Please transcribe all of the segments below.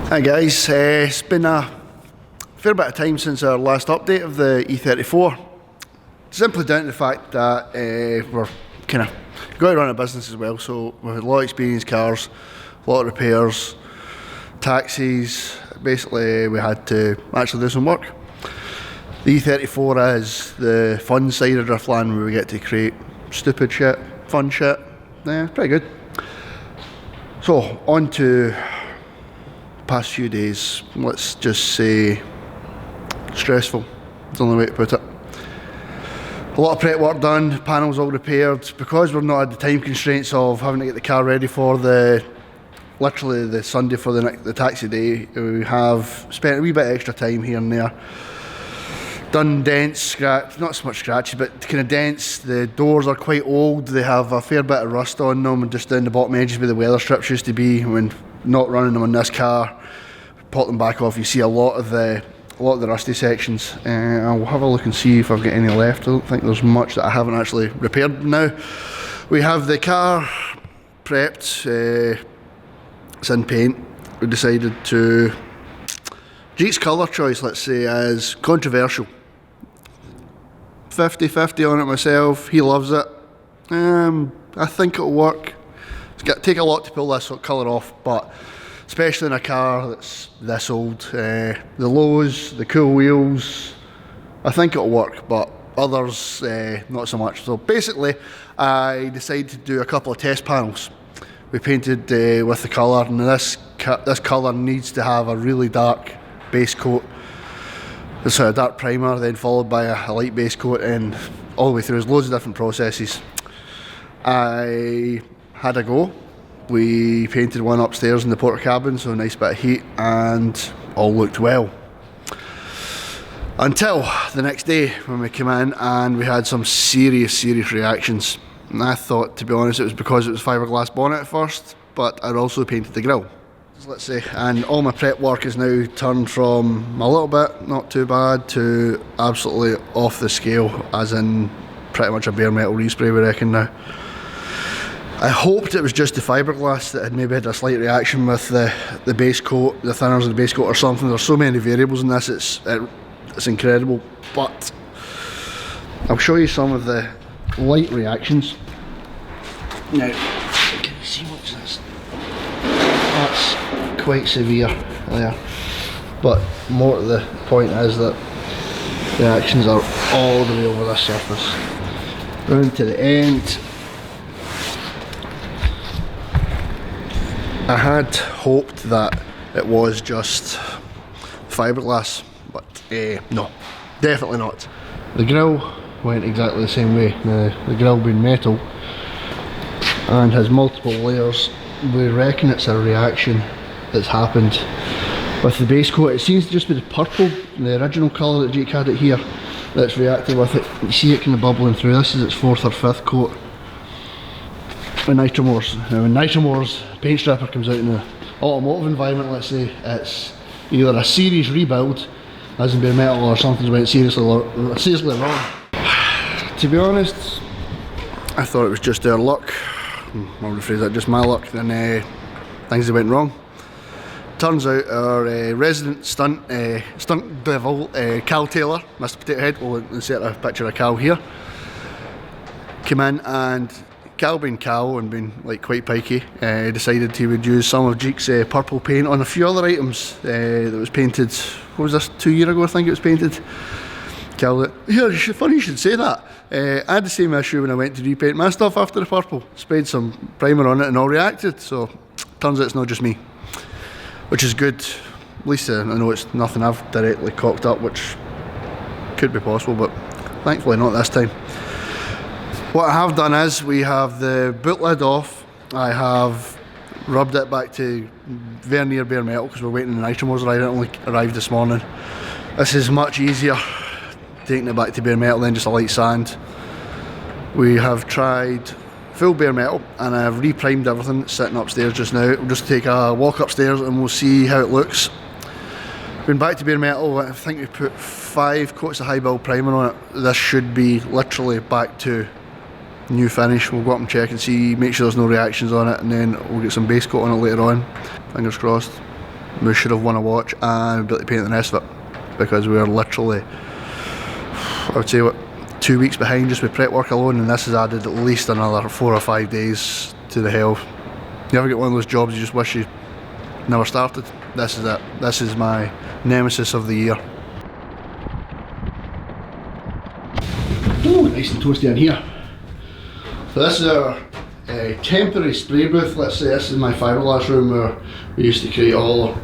Hi guys, it's been a fair bit of time since our last update of the E34. Simply down to the fact that we're kind of going to run a business as well, so we've had a lot of experienced cars, a lot of repairs, taxis. Basically we had to actually do some work. The E34 is the fun side of Driftland where we get to create stupid shit, fun shit. Yeah, pretty good. So on to past few days, let's just say stressful, that's the only way to put it. A lot of prep work done, panels all repaired. Because we're not at the time constraints of having to get the car ready for literally the Sunday for the taxi day, we have spent a wee bit of extra time here and there. Done dents, scratch, not so much scratches, but kind of dents. The doors are quite old, they have a fair bit of rust on them, and just down the bottom edges where the weather strips used to be when not running them on this car. Pop them back off, you see a lot of the rusty sections. I'll have a look and see if I've got any left. I don't think there's much that I haven't actually repaired now. We have the car prepped, it's in paint. We decided to, Jeek's colour choice, let's say, is controversial. 50-50 on it myself, he loves it. I think it'll work. It's going to take a lot to pull this sort of colour off, but especially in a car that's this old, the lows, the cool wheels, I think it'll work, but others not so much. So basically I decided to do a couple of test panels. We painted with the colour, and this colour needs to have a really dark base coat. It's a dark primer, then followed by a light base coat, and all the way through. There's loads of different processes. I had a go. We painted one upstairs in the porter cabin, so a nice bit of heat, and all looked well. Until the next day when we came in and we had some serious reactions. And I thought, to be honest, it was because it was fiberglass bonnet at first, but I'd also painted the grille. Let's say, and all my prep work is now turned from a little bit, not too bad, to absolutely off the scale, as in pretty much a bare metal respray, we reckon now. I hoped it was just the fiberglass that had maybe had a slight reaction with the base coat, the thinners of the base coat or something. There's so many variables in this, it's incredible. But I'll show you some of the light reactions. Now, can you see what's this? That's quite severe there, but more to the point is that the reactions are all the way over this surface round to the end. I had hoped that it was just fiberglass, but no, definitely not. The grille went exactly the same way. Now, the grille being metal and has multiple layers, we reckon it's a reaction that's happened with the base coat. It seems to just be the purple, the original colour that Jeek had it here, that's reacted with it. You see it kind of bubbling through. This is its fourth or fifth coat with Nitromores. Now when Nitromore's paint stripper comes out in the automotive environment, let's say, it's either a series rebuild, as in bare metal, or something's went seriously wrong. To be honest, I thought it was just our luck. I'll rephrase that, just my luck, then things that went wrong. Turns out our resident stunt devil, Cal Taylor, Mr Potato Head, we'll insert a picture of Cal here, came in, and Cal being Cal and being like quite pikey, decided he would use some of Jeek's purple paint on a few other items that was painted, what was this, 2 years ago I think it was painted. Cal, yeah, funny you should say that. I had the same issue when I went to repaint my stuff after the purple. Sprayed some primer on it and all reacted, so turns out it's not just me. Which is good. At least I know it's nothing I've directly cocked up, which could be possible, but thankfully not this time. What I have done is, we have the boot lid off. I have rubbed it back to very near bare metal because we're waiting on the Nitromores arrive. It only arrived this morning. This is much easier, taking it back to bare metal than just a light sand. We have tried full bare metal and I have re-primed everything that's sitting upstairs just now. We'll just take a walk upstairs and we'll see how it looks. Going back to bare metal, I think we put 5 coats of high build primer on it. This should be literally back to new finish. We'll go up and check and see, make sure there's no reactions on it, and then we'll get some base coat on it later on. Fingers crossed. we should have won a watch and be able to paint the rest of it, because we were literally, I would say, what, 2 weeks behind just with prep work alone, and this has added at least another 4 or 5 days to the hell. You ever get one of those jobs you just wish you never started? This is it. This is my nemesis of the year. Ooh, nice and toasty in here. So this is our temporary spray booth. Let's say this is my fiberglass room where we used to create all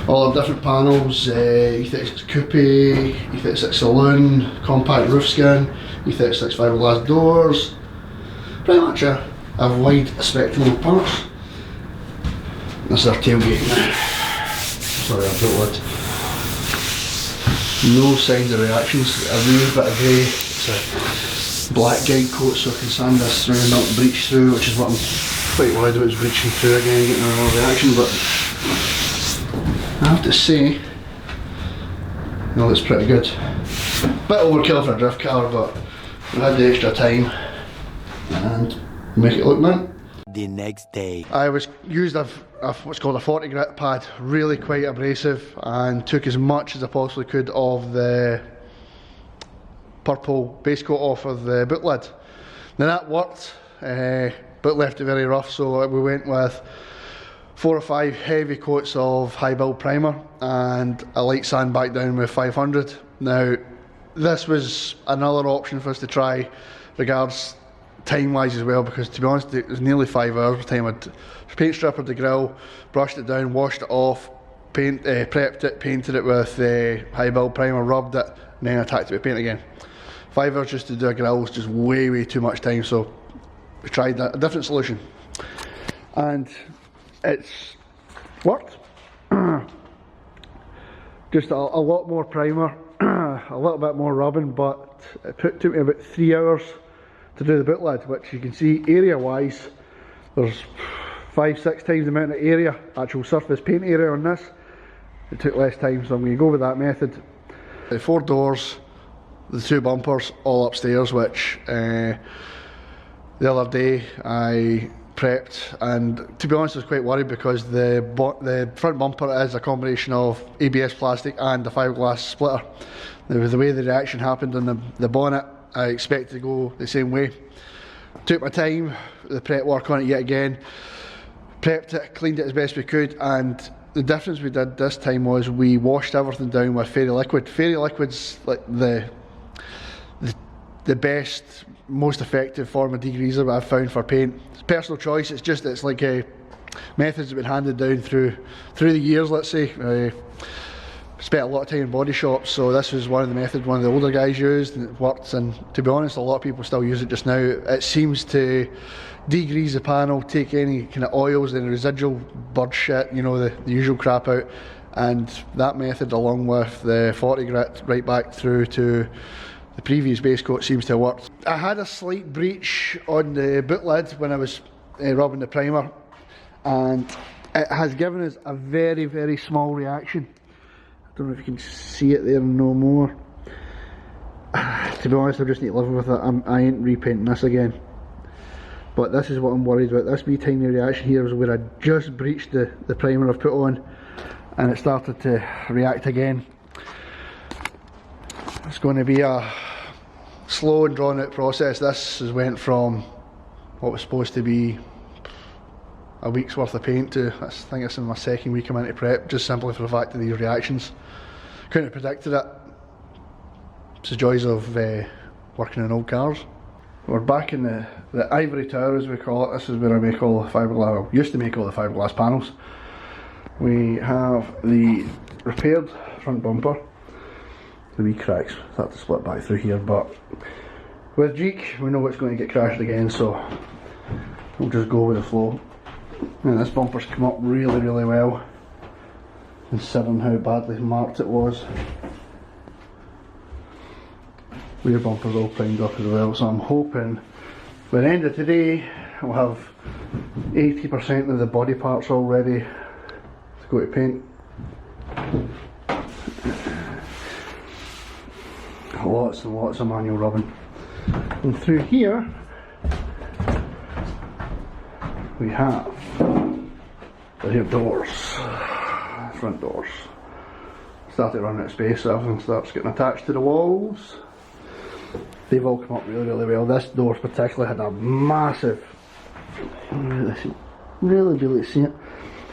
our different panels. E36 coupe, E36 saloon, compact roof skin, E36 fiberglass doors. Pretty much a wide spectrum of parts. This is our tailgate now. Sorry, I've built it. No signs of reactions. A wee bit of grey. It's a black guide coat so I can sand this through and not breach through, which is what I'm quite worried about, is breaching through again, getting a real reaction. But I have to say, no, it's pretty good. Bit overkill for a drift car, but we had the extra time and make it look mint. The next day, I used what's called a 40 grit pad, really quite abrasive, and took as much as I possibly could of the purple base coat off of the boot lid. Now that worked, but left it very rough, so we went with 4 or 5 heavy coats of high build primer and a light sand back down with 500. Now this was another option for us to try, regards time wise as well, because to be honest it was nearly 5 hours by the time I'd paint strippered the grille, brushed it down, washed it off, prepped it, painted it with high build primer, rubbed it, and then attacked it with paint again. 5 hours just to do a grille was just way too much time, so we tried a different solution and it's worked. Just a lot more primer, a little bit more rubbing, but it took me about 3 hours to do the boot lid, which you can see area wise there's 5-6 times the amount of area, actual surface paint area on this. It took less time, so I'm going to go with that method. The 4 doors, the 2 bumpers all upstairs, which the other day I prepped, and to be honest I was quite worried because the front bumper is a combination of ABS plastic and a fiberglass splitter. The way the reaction happened on the bonnet, I expected to go the same way. Took my time, the prep work on it yet again, prepped it, cleaned it as best we could, and the difference we did this time was we washed everything down with fairy liquid. Fairy liquid's like the best, most effective form of degreaser that I've found for paint. It's personal choice, it's like methods that have been handed down through the years, let's say. Spent a lot of time in body shops, so this was one of the methods one of the older guys used, and it worked, and to be honest a lot of people still use it just now. It seems to degrease the panel, take any kind of oils and residual bird shit, you know, the usual crap out, and that method along with the 40 grit right back through to the previous base coat seems to have worked. I had a slight breach on the boot lid when I was rubbing the primer, and it has given us a very small reaction. I don't know if you can see it there no more. To be honest, I just need to live with it. I ain't repainting this again. But this is what I'm worried about. This wee tiny reaction here is where I just breached the primer I've put on, and it started to react again. It's going to be a slow and drawn out process. This has went from what was supposed to be a week's worth of paint to, I think it's in my 2nd week I'm into prep, just simply for the fact of these reactions. Couldn't have predicted it. It's the joys of working in old cars. We're back in the ivory tower, as we call it. This is where I make all the fiberglass, well, used to make all the fiberglass panels. We have the repaired front bumper. The wee cracks start to split back through here, but with Jeek we know it's going to get crashed again, so we'll just go with the flow. And this bumper's come up really well, considering how badly marked it was. Rear bumper's all primed up as well, so I'm hoping by the end of today we'll have 80% of the body parts all ready to go to paint. Lots and lots of manual rubbing. And through here we have the rear doors. front doors. Started running out of space, so everything starts getting attached to the walls. They've all come up really well. This door particularly had a massive, really be able to see it.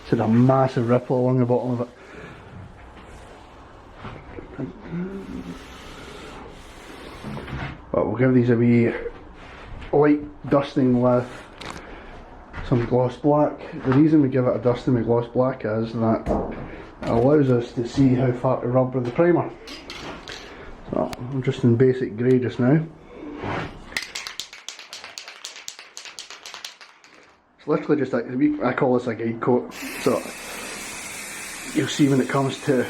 It's had a massive ripple along the bottom of it. But we'll give these a wee light dusting with some gloss black. The reason we give it a dusting with gloss black is that it allows us to see how far to rub with the primer. So I'm just in basic grey just now. It's literally just I call this a guide coat. So you'll see when it comes to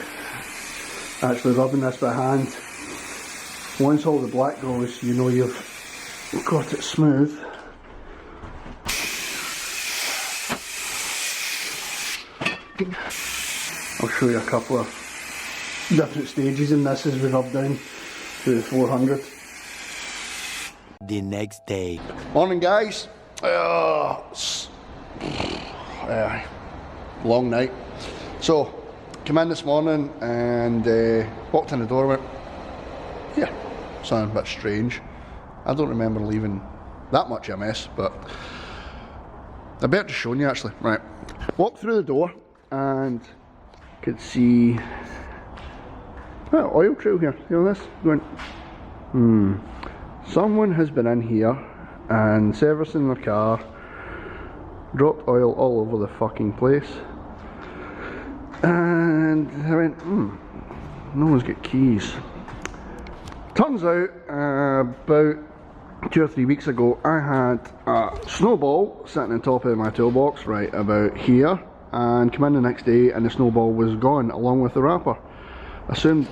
actually rubbing this by hand, once all the black goes, you know you've got it smooth. I'll show you a couple of different stages in this as we rub down to the 400. The next day. Morning guys. Long night. So, come in this morning and walked in the door and went, yeah, sounded a bit strange. I don't remember leaving that much of a mess, but I better just show you actually. Right, walked through the door and could see oil trail here. You know this? Going, someone has been in here and servicing their car, dropped oil all over the fucking place. And I went, no one's got keys. Turns out, about 2 or 3 weeks ago, I had a snowball sitting on top of my toolbox, right about here, and come in the next day and the snowball was gone along with the wrapper. Assumed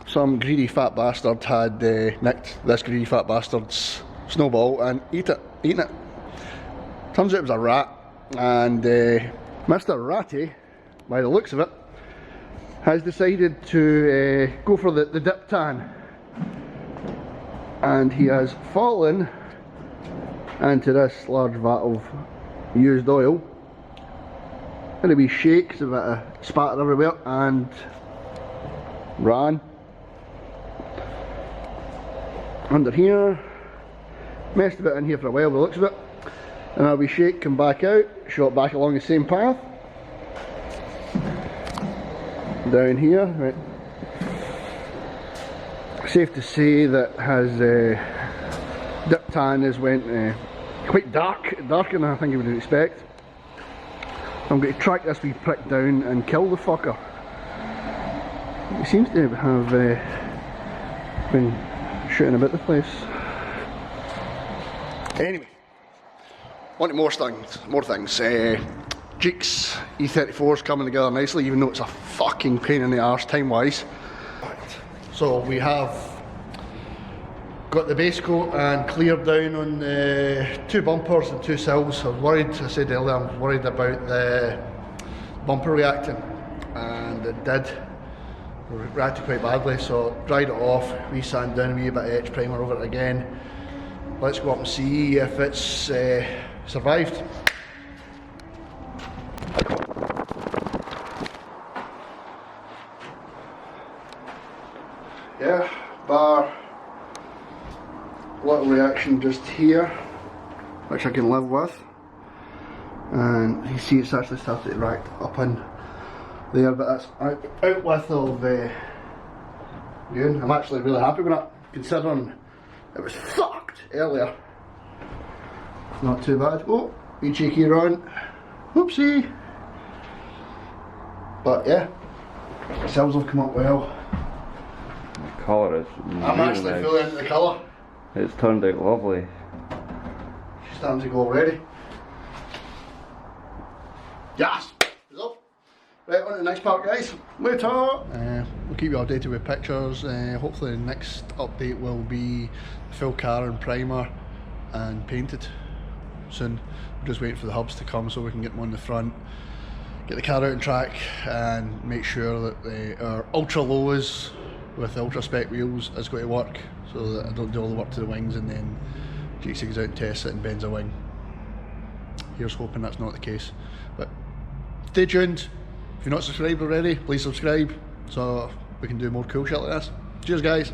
some greedy fat bastard had nicked this greedy fat bastard's snowball and eaten it. Turns out it was a rat, and Mr. Ratty, by the looks of it, has decided to go for the dip tan, and he has fallen into this large vat of used oil. Had a wee shake, so a bit of spatter everywhere, and ran under here, messed a bit in here for a while by the looks of it, and a wee shake, come back out, shot back along the same path, down here. Right. Safe to say that his dip tan has went quite darker than I think you would expect. I'm going to track this wee prick down and kill the fucker. He seems to have been shooting about the place. Anyway, on to more things. Jeek's E34 is coming together nicely, even though it's a fucking pain in the arse time wise. So we have got the base coat and cleared down on the 2 bumpers and 2 sills. I was worried, I said earlier, I was worried about the bumper reacting, and it did. It reacted quite badly, so dried it off, re-sanded down a wee bit of etch primer over it again. Let's go up and see if it's survived. Yeah, bar little reaction just here, which I can live with, and you see it's actually started to react up in there, but that's out width of good. I'm actually really happy with that, considering it was fucked earlier. Not too bad. Oh, wee cheeky run. Whoopsie. But yeah, cells have come up well. The colour is really I'm actually nice. fully into the colour. It's turned out lovely. She's starting to go already. Yes! Up. Right, on to the next part guys. Later! We'll keep you updated with pictures. Hopefully the next update will be the full car and primer and painted soon. We're just waiting for the hubs to come so we can get them on the front, get the car out on track, and make sure that our ultra lows with the ultra spec wheels is going to work, so that I don't do all the work to the wings and then Jeek goes out and tests it and bends a wing. Here's hoping that's not the case, but stay tuned. If you're not subscribed already, please subscribe so we can do more cool shit like this. Cheers guys.